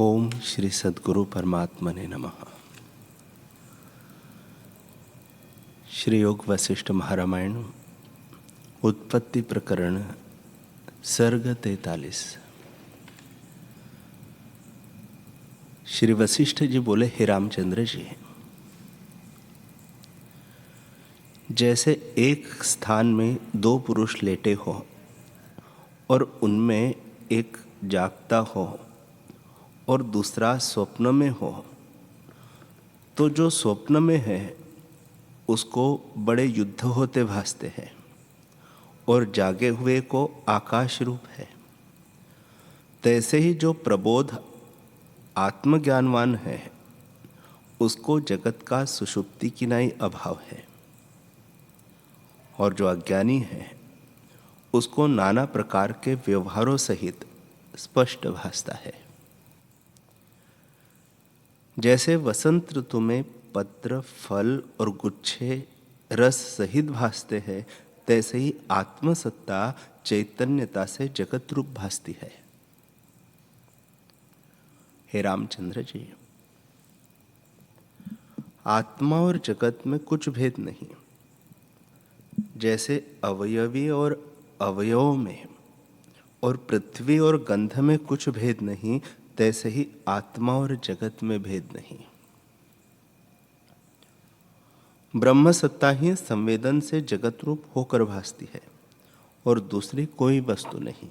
ओम श्री सद्गुरु परमात्मने नमः। श्री योग वशिष्ठ महारामायण उत्पत्ति प्रकरण सर्ग 43। श्री वशिष्ठ जी बोले, हे रामचंद्र जी, जैसे एक स्थान में दो पुरुष लेटे हो और उनमें एक जागता हो और दूसरा स्वप्न में हो, तो जो स्वप्न में है उसको बड़े युद्ध होते भासते हैं और जागे हुए को आकाश रूप है। तैसे ही जो प्रबोध आत्मज्ञानवान है उसको जगत का सुषुप्ति की नाई अभाव है, और जो अज्ञानी है उसको नाना प्रकार के व्यवहारों सहित स्पष्ट भासता है। जैसे वसंत ऋतु में पत्र, फल और गुच्छे रस सहित भासते हैं, तैसे ही आत्मसत्ता चैतन्यता से जगत रूप भासती है। हे रामचंद्र जी, आत्मा और जगत में कुछ भेद नहीं। जैसे अवयवी और अवयव में और पृथ्वी और गंध में कुछ भेद नहीं, तैसे ही आत्मा और जगत में भेद नहीं। ब्रह्म सत्ता ही संवेदन से जगत रूप होकर भासती है और दूसरी कोई वस्तु नहीं।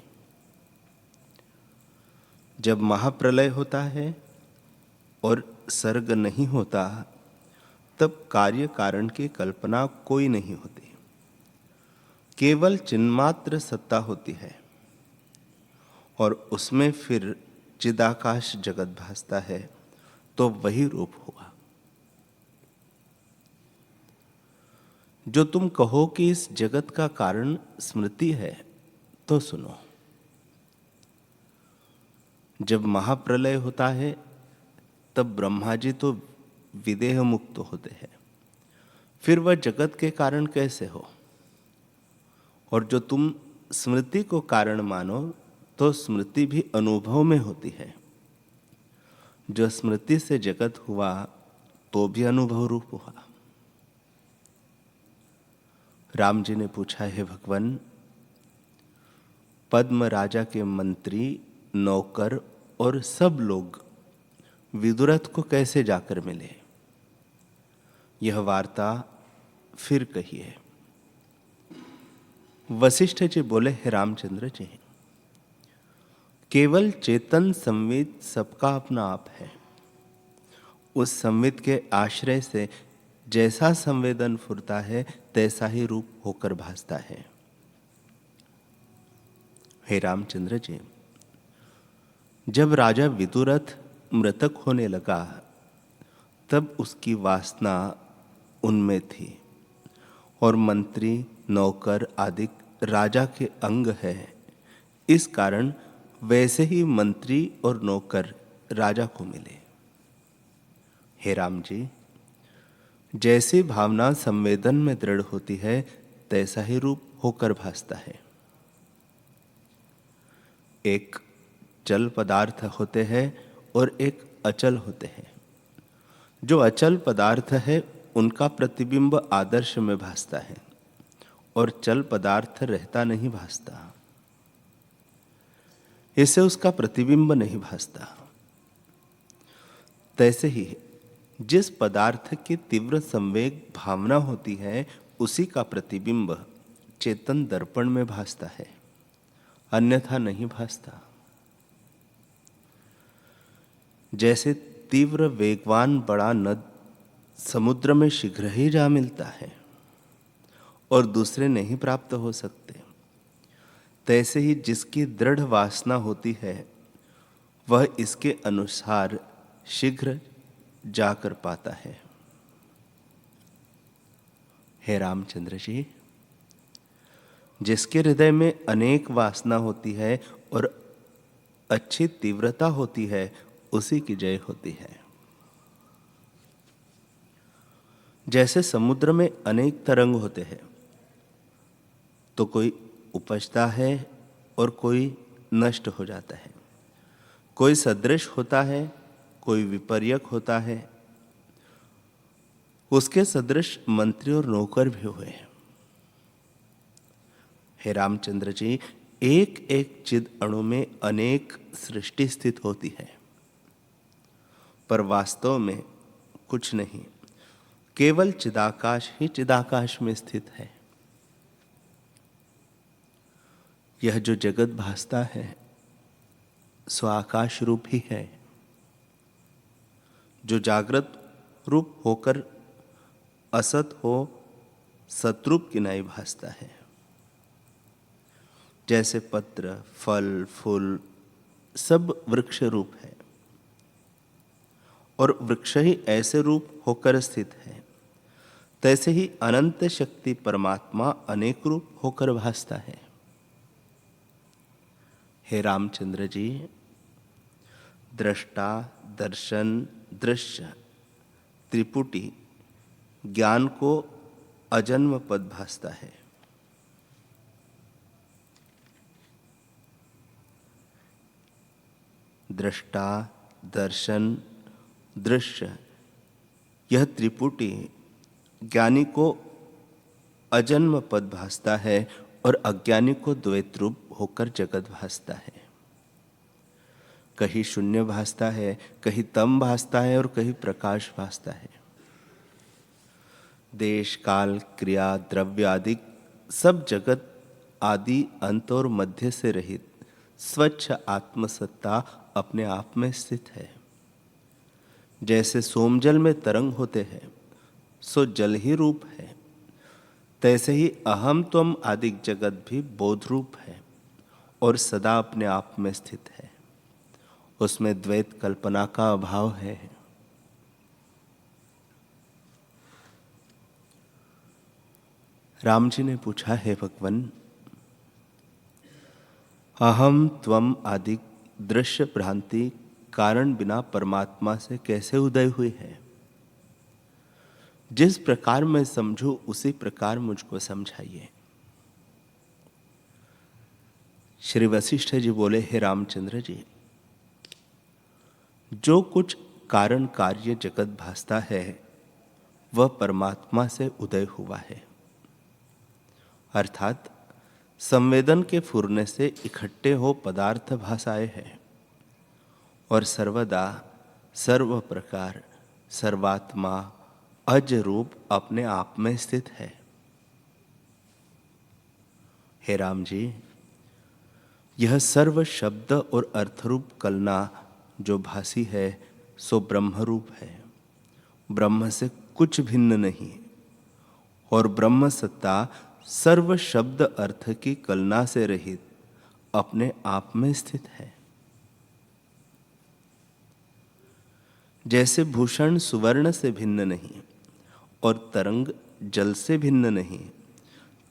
जब महाप्रलय होता है और सर्ग नहीं होता, तब कार्य कारण की कल्पना कोई नहीं होती, केवल चिन्मात्र सत्ता होती है और उसमें फिर चिदाकाश जगत भासता है, तो वही रूप हुआ। जो तुम कहो कि इस जगत का कारण स्मृति है, तो सुनो। जब महाप्रलय होता है तब ब्रह्मा जी तो विदेह मुक्त होते हैं, फिर वह जगत के कारण कैसे हो? और जो तुम स्मृति को कारण मानो, तो स्मृति भी अनुभव में होती है। जो स्मृति से जगत हुआ तो भी अनुभव रूप हुआ। राम जी ने पूछा, है भगवान, पद्म राजा के मंत्री, नौकर और सब लोग विदुरथ को कैसे जाकर मिले? यह वार्ता फिर कहिए। वशिष्ठ जी बोले, हे रामचंद्र जी, केवल चेतन संवित सबका अपना आप है। उस संवित के आश्रय से जैसा संवेदन फुरता है तैसा ही रूप होकर भासता है। हे रामचंद्र जी, जब राजा विदुरथ मृतक होने लगा तब उसकी वासना उनमें थी, और मंत्री, नौकर आदि राजा के अंग है। इस कारण वैसे ही मंत्री और नौकर राजा को मिले। हे राम जी, जैसी भावना संवेदन में दृढ़ होती है तैसा ही रूप होकर भासता है। एक चल पदार्थ होते हैं और एक अचल होते हैं। जो अचल पदार्थ है उनका प्रतिबिंब आदर्श में भासता है और चल पदार्थ रहता नहीं भासता, इससे उसका प्रतिबिंब नहीं भासता। तैसे ही जिस पदार्थ की तीव्र संवेग भावना होती है उसी का प्रतिबिंब चेतन दर्पण में भासता है, अन्यथा नहीं भासता। जैसे तीव्र वेगवान बड़ा नद समुद्र में शीघ्र ही जा मिलता है और दूसरे नहीं प्राप्त हो सकते, तैसे ही जिसकी दृढ़ वासना होती है वह इसके अनुसार शीघ्र जाकर पाता है। हे रामचंद्र जी, जिसके हृदय में अनेक वासना होती है और अच्छी तीव्रता होती है, उसी की जय होती है। जैसे समुद्र में अनेक तरंग होते हैं, तो कोई उपजता है और कोई नष्ट हो जाता है। कोई सदृश होता है, कोई विपर्यक होता है। उसके सदृश मंत्री और नौकर भी हुए हैं। हे रामचंद्र जी, एक एक चिद अणु में अनेक सृष्टि स्थित होती है, पर वास्तव में कुछ नहीं, केवल चिदाकाश ही चिदाकाश में स्थित है। यह जो जगत भासता है सो आकाश रूप ही है, जो जागृत रूप होकर असत हो सतरूप की नाई भासता है। जैसे पत्र, फल, फूल सब वृक्ष रूप है और वृक्ष ही ऐसे रूप होकर स्थित है, तैसे ही अनंत शक्ति परमात्मा अनेक रूप होकर भासता है। हे रामचंद्र जी, दृष्टा, दर्शन, दृश्य, त्रिपुटी ज्ञान को अजन्म पद भासता है। दृष्टा, दर्शन, दृश्य, यह त्रिपुटी ज्ञानी को अजन्म पद भासता है और अज्ञानी को द्वैत रूप होकर जगत भासता है। कहीं शून्य भासता है, कहीं तम भासता है और कहीं प्रकाश भासता है। देश, काल, क्रिया, द्रव्य आदि सब जगत आदि अंत और मध्य से रहित स्वच्छ आत्मसत्ता अपने आप में स्थित है। जैसे सोमजल में तरंग होते हैं सो जल ही रूप है, तैसे ही अहम त्वम आदि जगत भी बोध रूप है और सदा अपने आप में स्थित है। उसमें द्वैत कल्पना का अभाव है। राम जी ने पूछा, है भगवान, अहम त्वम आदि दृश्य भ्रांति कारण बिना परमात्मा से कैसे उदय हुई है? जिस प्रकार मैं समझूं उसी प्रकार मुझको समझाइए। श्री वशिष्ठ जी बोले, हे रामचंद्र जी, जो कुछ कारण कार्य जगत भासता है वह परमात्मा से उदय हुआ है, अर्थात संवेदन के फुरने से इकट्ठे हो पदार्थ भाषाए हैं और सर्वदा सर्व प्रकार सर्वात्मा अज रूप अपने आप में स्थित है। हे राम जी, यह सर्व शब्द और अर्थरूप कलना जो भासी है सो ब्रह्म रूप है, ब्रह्म से कुछ भिन्न नहीं, और ब्रह्म सत्ता सर्व शब्द अर्थ की कलना से रहित अपने आप में स्थित है। जैसे भूषण सुवर्ण से भिन्न नहीं और तरंग जल से भिन्न नहीं,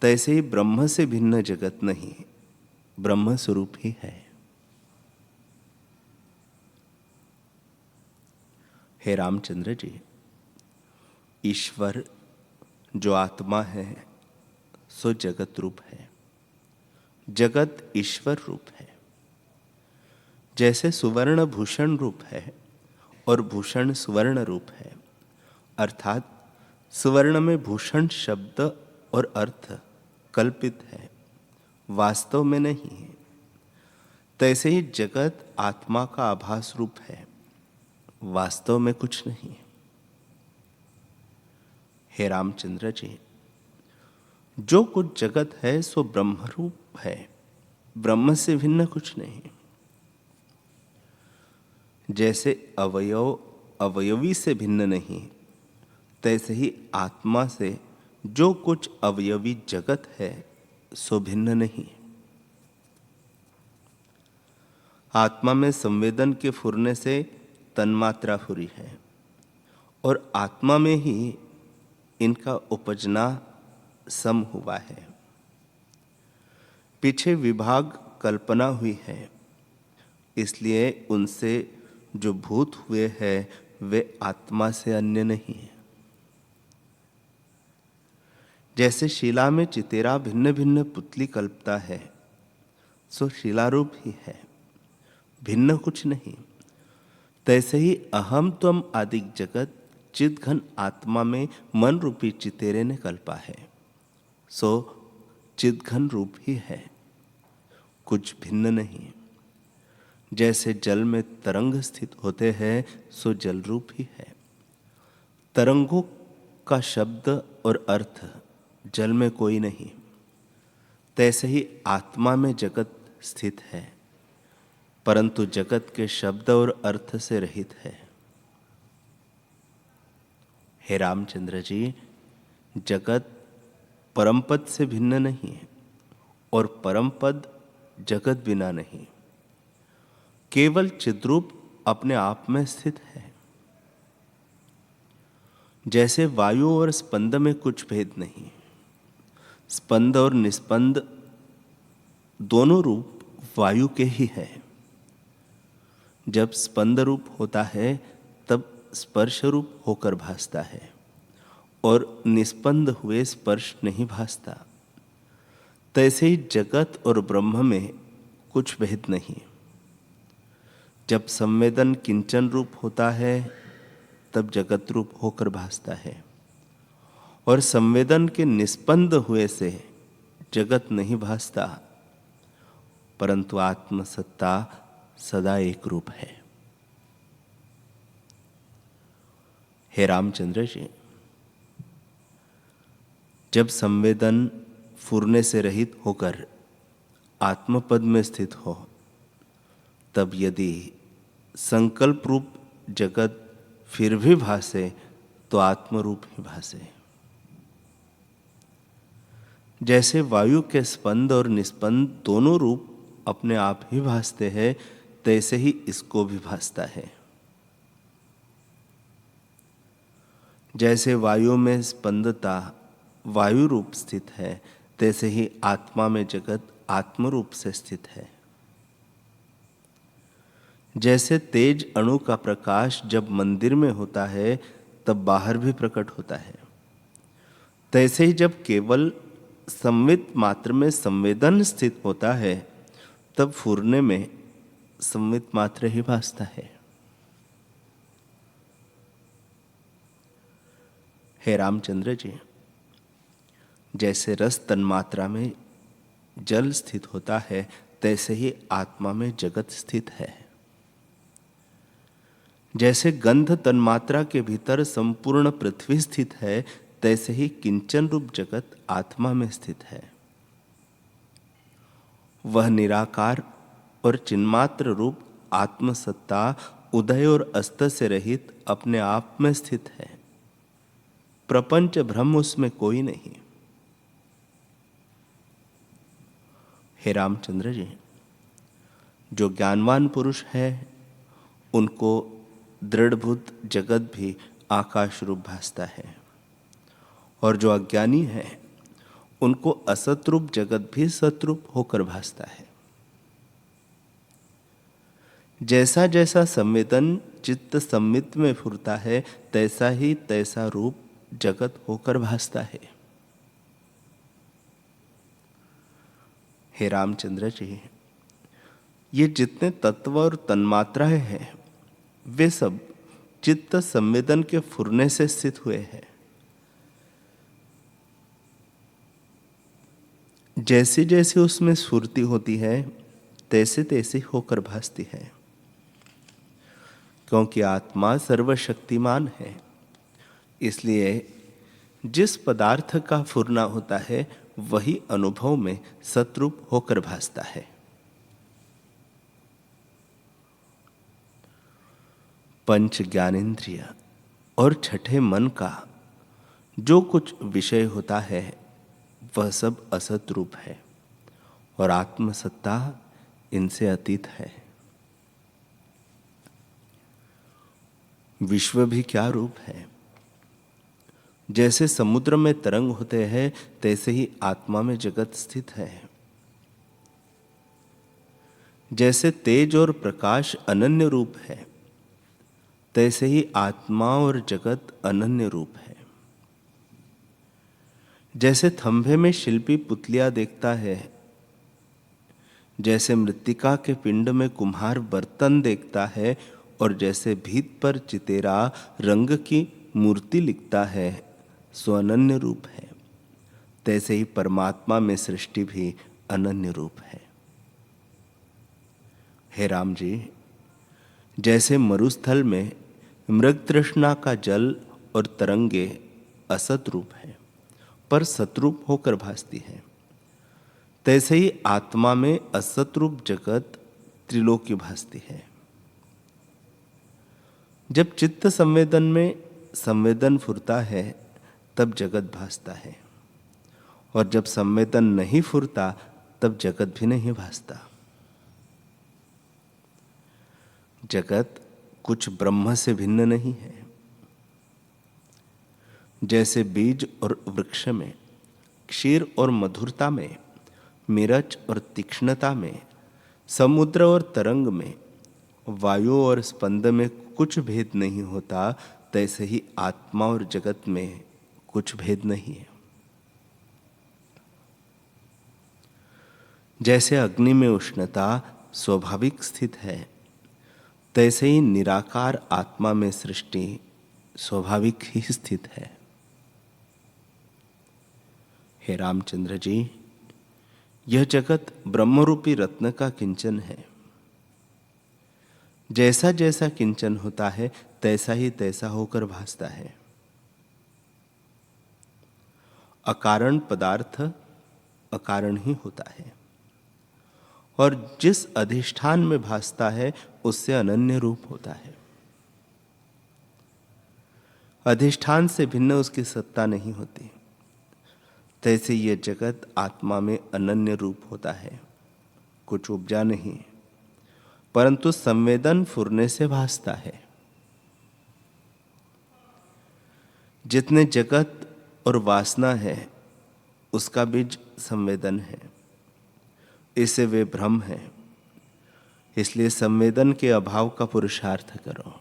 तैसे ही ब्रह्म से भिन्न जगत नहीं, ब्रह्म स्वरूप ही है। हे रामचंद्र जी, ईश्वर जो आत्मा है सो जगत रूप है, जगत ईश्वर रूप है। जैसे सुवर्ण भूषण रूप है और भूषण सुवर्ण रूप है, अर्थात सुवर्ण में भूषण शब्द और अर्थ कल्पित है, वास्तव में नहीं है, तैसे ही जगत आत्मा का आभास रूप है, वास्तव में कुछ नहीं। हे रामचंद्र जी, जो कुछ जगत है सो ब्रह्म रूप है, ब्रह्म से भिन्न कुछ नहीं। जैसे अवयव अवयवी से भिन्न नहीं, तैसे ही आत्मा से जो कुछ अवयवी जगत है सो भिन्न नहीं। आत्मा में संवेदन के फुरने से तन्मात्रा फुरी है और आत्मा में ही इनका उपजना सम हुआ है। पीछे विभाग कल्पना हुई है, इसलिए उनसे जो भूत हुए हैं वे आत्मा से अन्य नहीं है। जैसे शिला में चितेरा भिन्न भिन्न पुतली कल्पता है सो शिलारूप ही है, भिन्न कुछ नहीं। तैसे ही अहम त्वम आदि जगत चित घन आत्मा में मन रूपी चितेरे ने कल्पा है, सो चित घन रूप ही है, कुछ भिन्न नहीं। जैसे जल में तरंग स्थित होते हैं, सो जल रूप ही है। तरंगों का शब्द और अर्थ जल में कोई नहीं, तैसे ही आत्मा में जगत स्थित है, परंतु जगत के शब्द और अर्थ से रहित है। हे रामचंद्र जी, जगत परमपद से भिन्न नहीं है और परमपद जगत बिना नहीं, केवल चिद्रूप अपने आप में स्थित है। जैसे वायु और स्पंद में कुछ भेद नहीं, स्पंद और निस्पंद दोनों रूप वायु के ही है। जब स्पंद रूप होता है तब स्पर्श रूप होकर भासता है और निस्पंद हुए स्पर्श नहीं भासता। तैसे ही जगत और ब्रह्म में कुछ भेद नहीं। जब संवेदन किंचन रूप होता है तब जगत रूप होकर भासता है और संवेदन के निस्पंद हुए से जगत नहीं भासता, परंतु आत्मसत्ता सदा एक रूप है। हे रामचंद्र जी, जब संवेदन फुरने से रहित होकर आत्मपद में स्थित हो, तब यदि संकल्प रूप जगत फिर भी भासे तो आत्मरूप ही भासे। जैसे वायु के स्पंद और निस्पंद दोनों रूप अपने आप ही भासते हैं, तैसे ही इसको भी भासता है। जैसे वायु में स्पंदता वायु रूप स्थित है, तैसे ही आत्मा में जगत आत्म रूप से स्थित है। जैसे तेज अणु का प्रकाश जब मंदिर में होता है तब बाहर भी प्रकट होता है, तैसे ही जब केवल संवित मात्र में संवेदन स्थित होता है तब फुरने में संवित मात्र ही भासता है। हे रामचंद्र जी, जैसे रस तन्मात्रा में जल स्थित होता है, तैसे ही आत्मा में जगत स्थित है। जैसे गंध तन्मात्रा के भीतर संपूर्ण पृथ्वी स्थित है, तैसे ही किंचन रूप जगत आत्मा में स्थित है। वह निराकार और चिन्मात्र रूप आत्मसत्ता उदय और अस्त से रहित अपने आप में स्थित है। प्रपंच भ्रम उसमें कोई नहीं। हे रामचंद्र जी, जो ज्ञानवान पुरुष है उनको दृढ़भूत जगत भी आकाश रूप भासता है, और जो अज्ञानी है उनको असत रूप जगत भी सतरूप होकर भासता है। जैसा जैसा संवेदन चित्त सम्मित में फुरता है, तैसा ही तैसा रूप जगत होकर भासता है। हे रामचंद्र जी, ये जितने तत्व और तन्मात्राएं हैं वे सब चित्त संवेदन के फुरने से स्थित हुए हैं। जैसी जैसी उसमें स्फूर्ति होती है तैसे तैसे होकर भासती है, क्योंकि आत्मा सर्वशक्तिमान है। इसलिए जिस पदार्थ का फुरना होता है वही अनुभव में सतरूप होकर भासता है। पंच ज्ञानेंद्रिय और छठे मन का जो कुछ विषय होता है वह सब असत रूप है और आत्मसत्ता इनसे अतीत है। विश्व भी क्या रूप है। जैसे समुद्र में तरंग होते हैं तैसे ही आत्मा में जगत स्थित है। जैसे तेज और प्रकाश अनन्य रूप है, तैसे ही आत्मा और जगत अनन्य रूप है। जैसे थंभे में शिल्पी पुतलियां देखता है, जैसे मृत्तिका के पिंड में कुम्हार बर्तन देखता है और जैसे भीत पर चितेरा रंग की मूर्ति लिखता है, सो अनन्य रूप है, तैसे ही परमात्मा में सृष्टि भी अनन्य रूप है। हे राम जी, जैसे मरुस्थल में मृग तृष्णा का जल और तरंगे असत रूप है पर सतरूप होकर भासती है, तैसे ही आत्मा में असत रूप जगत त्रिलोकी भासती है। जब चित्त संवेदन में संवेदन फुरता है तब जगत भासता है, और जब संवेदन नहीं फुरता तब जगत भी नहीं भासता। जगत कुछ ब्रह्म से भिन्न नहीं है। जैसे बीज और वृक्ष में, क्षीर और मधुरता में, मिरच और तीक्ष्णता में, समुद्र और तरंग में, वायु और स्पंद में कुछ भेद नहीं होता, तैसे ही आत्मा और जगत में कुछ भेद नहीं है। जैसे अग्नि में उष्णता स्वाभाविक स्थित है, तैसे ही निराकार आत्मा में सृष्टि स्वाभाविक ही स्थित है। हे रामचंद्र जी, यह जगत ब्रह्मरूपी रत्न का किंचन है। जैसा जैसा किंचन होता है तैसा ही तैसा होकर भासता है। अकारण पदार्थ अकारण ही होता है, और जिस अधिष्ठान में भासता है उससे अनन्य रूप होता है। अधिष्ठान से भिन्न उसकी सत्ता नहीं होती, तैसे यह जगत आत्मा में अनन्य रूप होता है, कुछ उपजा नहीं, परंतु संवेदन फुरने से भासता है। जितने जगत और वासना है उसका बीज संवेदन है, इससे वे भ्रम है। इसलिए संवेदन के अभाव का पुरुषार्थ करो।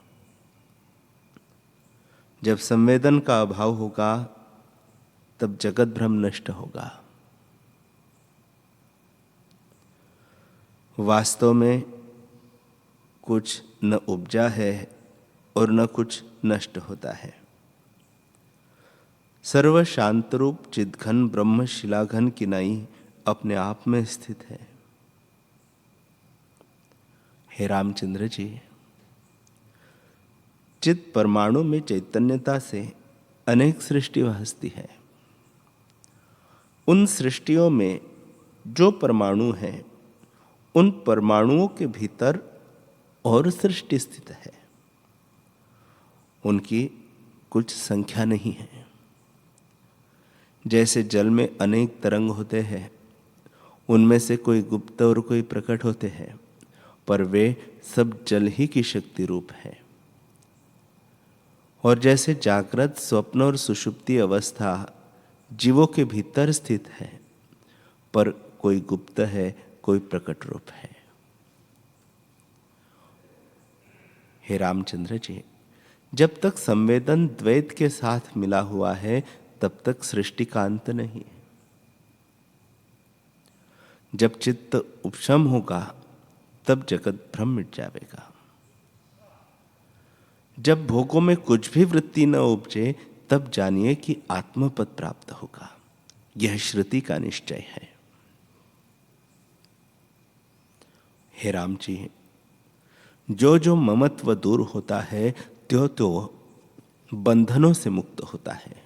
जब संवेदन का अभाव होगा तब जगत भ्रम नष्ट होगा। वास्तव में कुछ न उपजा है और न कुछ नष्ट होता है। सर्व शांत रूप चिद्घन ब्रह्म शिलाघन किनाई अपने आप में स्थित है। हे रामचंद्र जी, चित परमाणु में चैतन्यता से अनेक सृष्टि भासती है। उन सृष्टियों में जो परमाणु है, उन परमाणुओं के भीतर और सृष्टि स्थित है। उनकी कुछ संख्या नहीं है। जैसे जल में अनेक तरंग होते हैं, उनमें से कोई गुप्त और कोई प्रकट होते हैं, पर वे सब जल ही की शक्ति रूप है। और जैसे जागृत, स्वप्न और सुषुप्ति अवस्था जीवों के भीतर स्थित है, पर कोई गुप्त है, कोई प्रकट रूप है। हे रामचंद्र जी, जब तक संवेदन द्वैत के साथ मिला हुआ है तब तक सृष्टि का अंत नहीं है। जब चित्त उपशम होगा तब जगत भ्रम मिट जाएगा। जब भोगों में कुछ भी वृत्ति न उपजे तब जानिए कि आत्मपद प्राप्त होगा। यह श्रुति का निश्चय है। हे राम जी, जो जो ममत्व दूर होता है त्यो तो बंधनों से मुक्त होता है।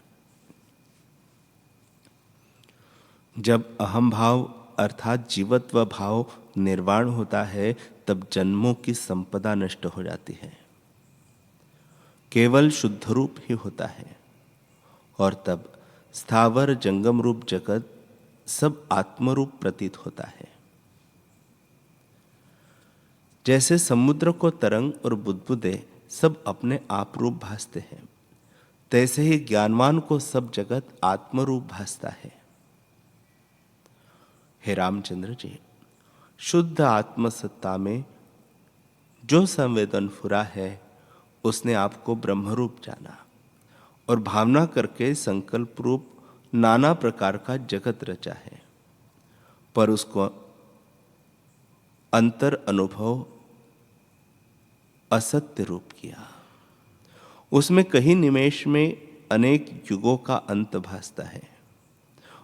जब अहम भाव अर्थात जीवत्व भाव निर्वाण होता है तब जन्मों की संपदा नष्ट हो जाती है। केवल शुद्ध रूप ही होता है, और तब स्थावर जंगम रूप जगत सब आत्मरूप प्रतीत होता है। जैसे समुद्र को तरंग और बुदबुदे सब अपने आप रूप भासते हैं, तैसे ही ज्ञानवान को सब जगत आत्मरूप भासता है। हे रामचंद्र जी, शुद्ध आत्मसत्ता में जो संवेदन फुरा है उसने आपको ब्रह्मरूप जाना और भावना करके संकल्प रूप नाना प्रकार का जगत रचा है, पर उसको अंतर अनुभव असत्य रूप किया। उसमें कहीं निमेष में अनेक युगों का अंत भासता है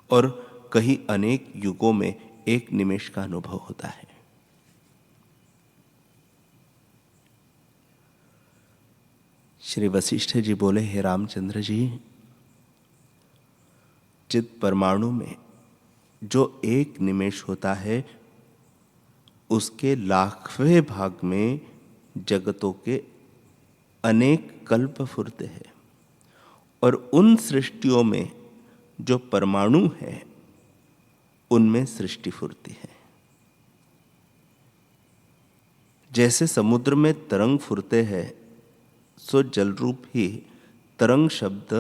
और कहीं अनेक युगों में एक निमेष का अनुभव होता है। श्री वशिष्ठ जी बोले, हे रामचंद्र जी, चित परमाणु में जो एक निमेष होता है उसके लाखवें भाग में जगतों के अनेक कल्प फुरते हैं और उन सृष्टियों में जो परमाणु है उनमें सृष्टि फुरती है। जैसे समुद्र में तरंग फुरते हैं सो जल रूप ही तरंग शब्द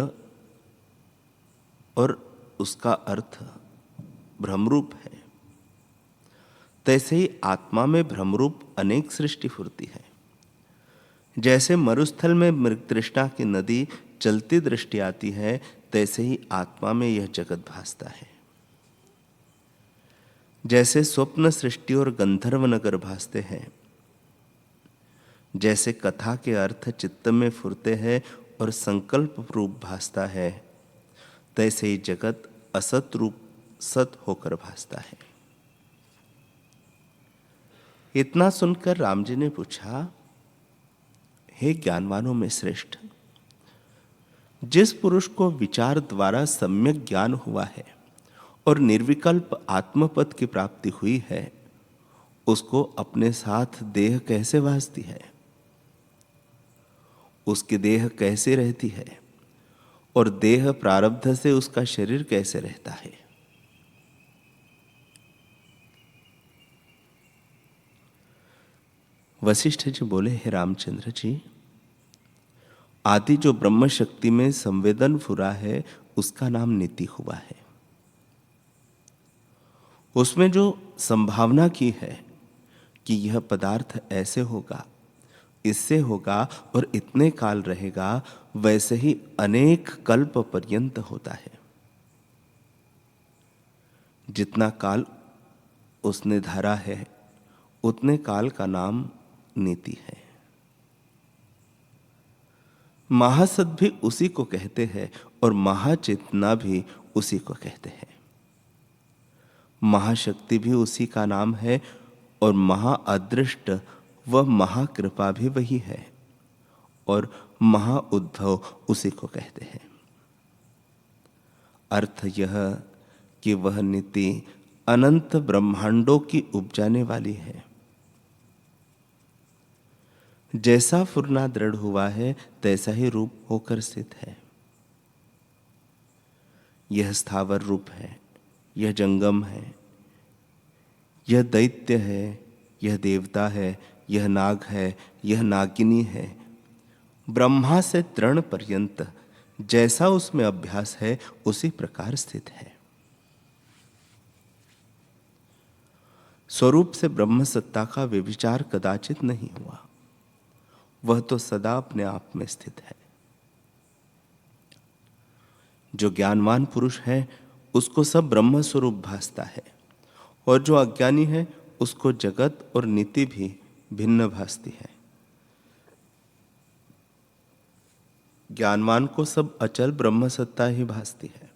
और उसका अर्थ भ्रमरूप है, तैसे ही आत्मा में भ्रमरूप अनेक सृष्टि फुरती है। जैसे मरुस्थल में मृगतृष्णा की नदी चलती दृष्टि आती है, तैसे ही आत्मा में यह जगत भासता है। जैसे स्वप्न सृष्टि और गंधर्व नगर भासते हैं, जैसे कथा के अर्थ चित्त में फुरते हैं और संकल्प रूप भासता है, तैसे ही जगत असत रूप सत होकर भासता है। इतना सुनकर राम जी ने पूछा, हे ज्ञानवानों में श्रेष्ठ, जिस पुरुष को विचार द्वारा सम्यक ज्ञान हुआ है और निर्विकल्प आत्मपद की प्राप्ति हुई है, उसको अपने साथ देह कैसे भासती है, उसकी देह कैसे रहती है और देह प्रारब्ध से उसका शरीर कैसे रहता है। वशिष्ठ जी बोले, हे रामचंद्र जी, आदि जो ब्रह्म शक्ति में संवेदन फुरा है उसका नाम नीति हुआ है। उसमें जो संभावना की है कि यह पदार्थ ऐसे होगा, इससे होगा और इतने काल रहेगा, वैसे ही अनेक कल्प पर्यंत होता है। जितना काल उसने धरा है उतने काल का नाम नीति है। महासत भी उसी को कहते हैं और महाचेतना भी उसी को कहते हैं। महाशक्ति भी उसी का नाम है और महाअदृष्ट व महाकृपा भी वही है और महाउद्धव उसी को कहते हैं। अर्थ यह कि वह नीति अनंत ब्रह्मांडों की उपजाने वाली है। जैसा फुरना दृढ़ हुआ है तैसा ही रूप होकर स्थित है। यह स्थावर रूप है, यह जंगम है, यह दैत्य है, यह देवता है, यह नाग है, यह नागिनी है। ब्रह्मा से तृण पर्यंत जैसा उसमें अभ्यास है उसी प्रकार स्थित है। स्वरूप से ब्रह्म सत्ता का व्यभिचार कदाचित नहीं हुआ, वह तो सदा अपने आप में स्थित है। जो ज्ञानवान पुरुष है उसको सब ब्रह्म स्वरूप भासता है और जो अज्ञानी है उसको जगत और नीति भी भिन्न भासती है। ज्ञानवान को सब अचल ब्रह्म सत्ता ही भासती है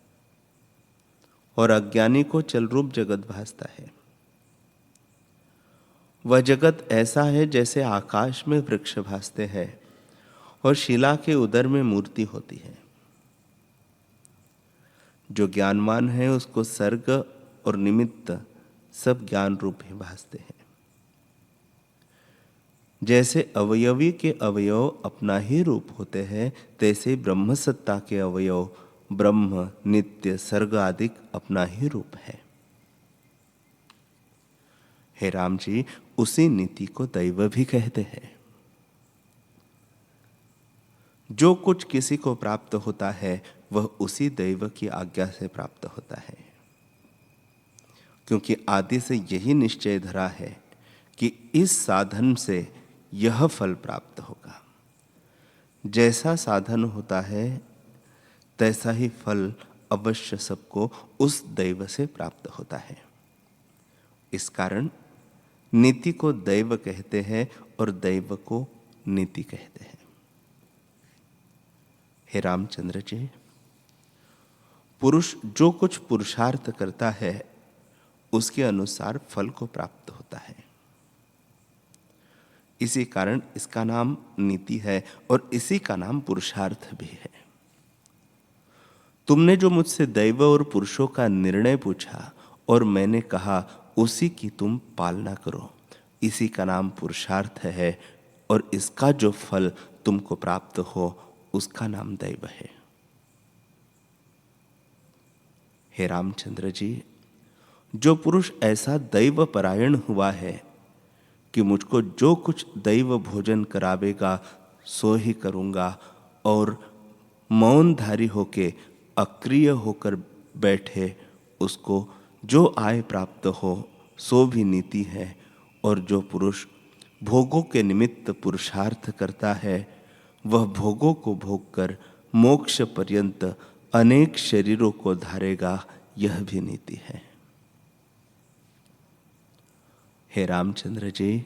और अज्ञानी को चल रूप जगत भासता है। वह जगत ऐसा है जैसे आकाश में वृक्ष भासते हैं और शिला के उदर में मूर्ति होती है। जो ज्ञानवान है उसको सर्ग और निमित्त सब ज्ञान रूप ही भासते हैं। जैसे अवयवी के अवयव अपना ही रूप होते हैं, तैसे ब्रह्म सत्ता के अवयव ब्रह्म, नित्य, सर्ग आदि अपना ही रूप है। हे राम जी, उसी नीति को दैव भी कहते हैं। जो कुछ किसी को प्राप्त होता है वह उसी दैव की आज्ञा से प्राप्त होता है, क्योंकि आदि से यही निश्चय धरा है कि इस साधन से यह फल प्राप्त होगा। जैसा साधन होता है तैसा ही फल अवश्य सबको उस दैव से प्राप्त होता है। इस कारण नीति को दैव कहते हैं और दैव को नीति कहते हैं। हे रामचंद्र जी, पुरुष जो कुछ पुरुषार्थ करता है उसके अनुसार फल को प्राप्त होता है। इसी कारण इसका नाम नीति है और इसी का नाम पुरुषार्थ भी है। तुमने जो मुझसे दैव और पुरुषों का निर्णय पूछा और मैंने कहा उसी की तुम पालना करो, इसी का नाम पुरुषार्थ है और इसका जो फल तुमको प्राप्त हो उसका नाम दैव है। हे रामचंद्र जी, जो पुरुष ऐसा दैव परायण हुआ है कि मुझको जो कुछ दैव भोजन करावेगा सो ही करूँगा और मौनधारी होके अक्रिय होकर बैठे, उसको जो आय प्राप्त हो सो भी नीति है। और जो पुरुष भोगों के निमित्त पुरुषार्थ करता है वह भोगों को भोग कर मोक्ष पर्यंत अनेक शरीरों को धारेगा, यह भी नीति है। हे रामचंद्र जी,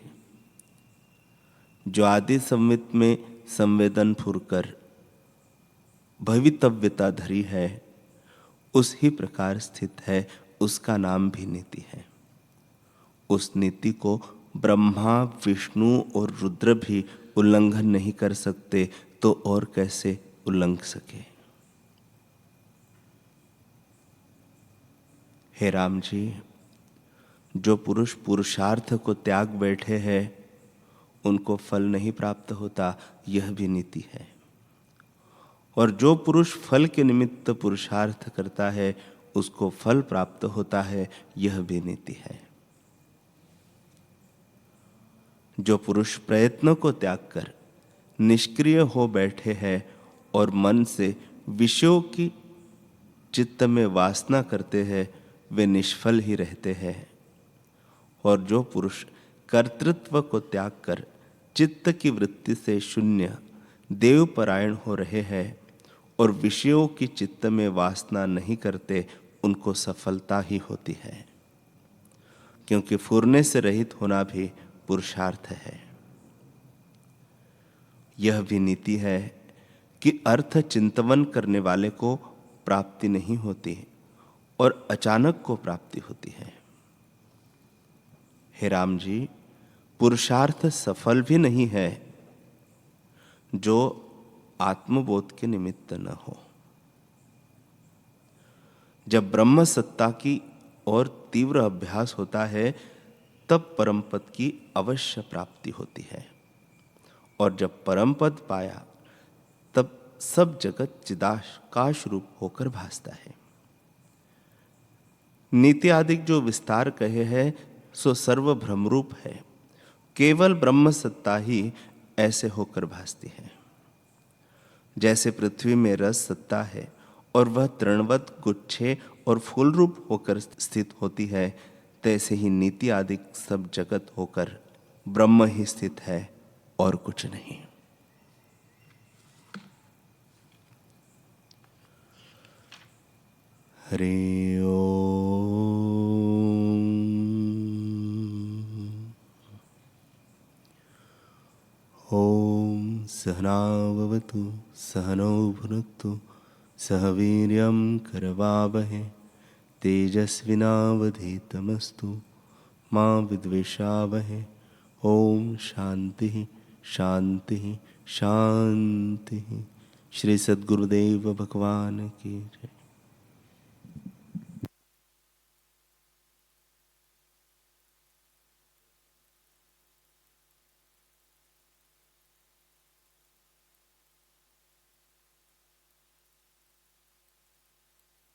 जो आदि संवित में संवेदन फुरकर भवितव्यता धरी है उस ही प्रकार स्थित है, उसका नाम भी नीति है। उस नीति को ब्रह्मा, विष्णु और रुद्र भी उल्लंघन नहीं कर सकते, तो और कैसे उल्लंघ सके। हे राम जी, जो पुरुष पुरुषार्थ को त्याग बैठे हैं उनको फल नहीं प्राप्त होता, यह भी नीति है। और जो पुरुष फल के निमित्त पुरुषार्थ करता है उसको फल प्राप्त होता है, यह भी नीति है। जो पुरुष प्रयत्न को त्याग कर निष्क्रिय हो बैठे हैं और मन से विषयों की चित्त में वासना करते हैं, वे निष्फल ही रहते हैं। और जो पुरुष कर्तृत्व को त्याग कर चित्त की वृत्ति से शून्य देवपरायण हो रहे हैं और विषयों की चित्त में वासना नहीं करते, उनको सफलता ही होती है, क्योंकि फुरने से रहित होना भी पुरुषार्थ है। यह भी नीति है कि अर्थ चिंतवन करने वाले को प्राप्ति नहीं होती और अचानक को प्राप्ति होती है। हे राम जी, पुरुषार्थ सफल भी नहीं है जो आत्मबोध के निमित्त न हो। जब ब्रह्म सत्ता की और तीव्र अभ्यास होता है तब परम पद की अवश्य प्राप्ति होती है। और जब परम पद पाया तब सब जगत चिदाकाश रूप होकर भासता है। नीति आदि जो विस्तार कहे हैं सो सर्व भ्रमरूप है, केवल ब्रह्म सत्ता ही ऐसे होकर भासती है। जैसे पृथ्वी में रस सत्ता है और वह तृणवत गुच्छे और फूल रूप होकर स्थित होती है, तैसे ही नीति आदि सब जगत होकर ब्रह्म ही स्थित है और कुछ नहीं। हरि ओम सहनाववतु सहनौ भुनक्तु सह वीर्यं करवावहै तेजस्विनावधीतमस्तु मा विद्विषावहै। ओम शांति शांति शांति। श्री सद्गुरुदेव भगवान की जय।